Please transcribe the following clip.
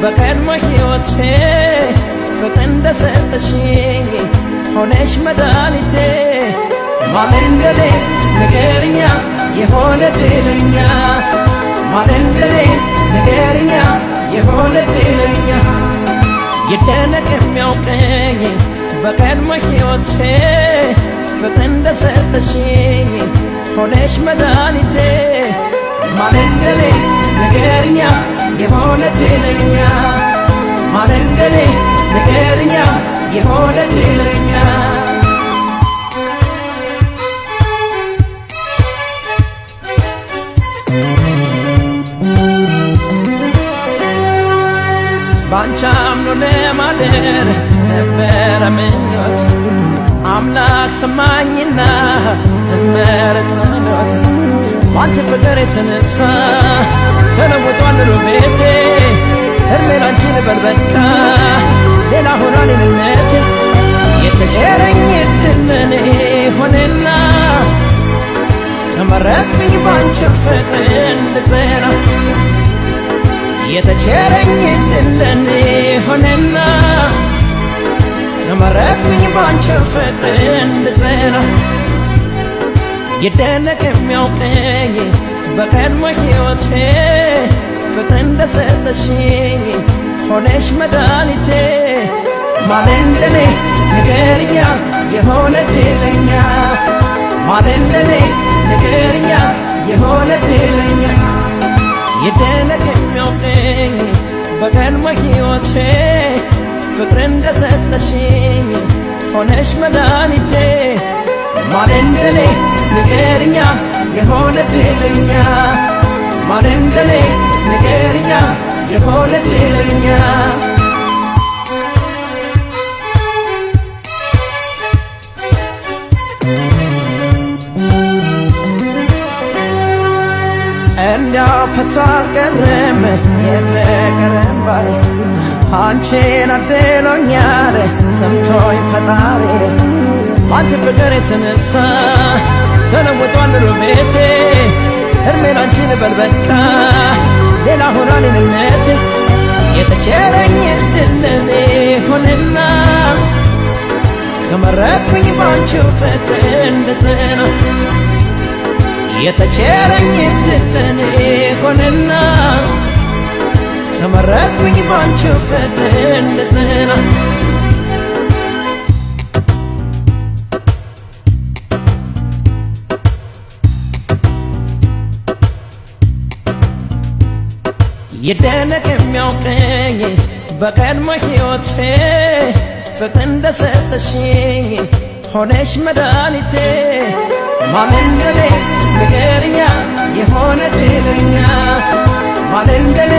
በቀድሞ ሕይወቴ ፍቅር እንደሰጠሽኝ ሆነሽ መድኃኒቴ ማለንደሌ ንገርኛ የሆነ ድለኛ ማለንደሌ ንገርኛ የሆነ ድለኛ ይደነቅ የሚያውቀኝ በቀድሞ ሕይወቴ ፍቅር እንደሰጠሽኝ ሆነሽ መድኃኒቴ ማለንደሌ ንገርኛ የሆነ ድለኛ ማለንደሌ ንገርኛ የሆነ ድለኛ ባንቺ አምኖ ለማደር ነበረ ምኞት አምላክ ሰማኝና ዘመረ ጸሎት ባንቺ ፍቅር የተነሳ ተለውጧል ቤቴ እድሜ ላንቺ ልበል በቃ ሌላ ሆኗል እኔነቴ የተቸረኝ ዕድል ለኔ ሆነና ተመረጥኩኝ ባንቺ ፍቅር እንድጸና የተቸረኝ ዕድል ለኔ ሆነና ተመረጥኩኝ ባንቺ ፍቅር እንድጸና ይደነቅ የሚያውቀኝ በቀድሞ ሕይወቴ ፍቅር እንደሰጠሽኝ ሆነሽ መድኃኒቴ ማለንደሌ ንገርኛ የሆነ ድለኛ ማለንደሌ ንገርኛ የሆነ ድለኛ ይደነቅ የሚያውቀኝ በቀድሞ ሕይወቴ ፍቅር እንደሰጠሽኝ ሆነሽ መድኃኒቴ ማለንደሌ ንገርኛ የሆነ ድለኛ ማለንደሌ ንገርኛ የሆነ ድለኛ እንዲያው ፈሶ አልቀረም የፍቅር እንባዬ አንቺን አድሎኛል ሰምቶኝ ፈጣሪ ባንቺ ፍቅር የተነሳ ተለውጧል ቤቴ እድሜ ላንቺ ልበል በቃ ሌላ ሆኗል እኔነቴ የተቸረኝ ዕድል ለኔ ሆነና ተመረጥኩኝ ባንቺ ፍቅር እንድጸና የተቸረኝ ዕድል ለኔ ሆነና ተመረጥኩኝ ባንቺ ፍቅር እንድጸና ይደነቅ የሚያውቀኝ በቀድሞ ሕይወቴ ፍቅር እንደሰጠሽኝ ሆነሽ መድኃኒቴ ማለንደሌ ንገርኛ የሆነ ድለኛ ማለንደሌ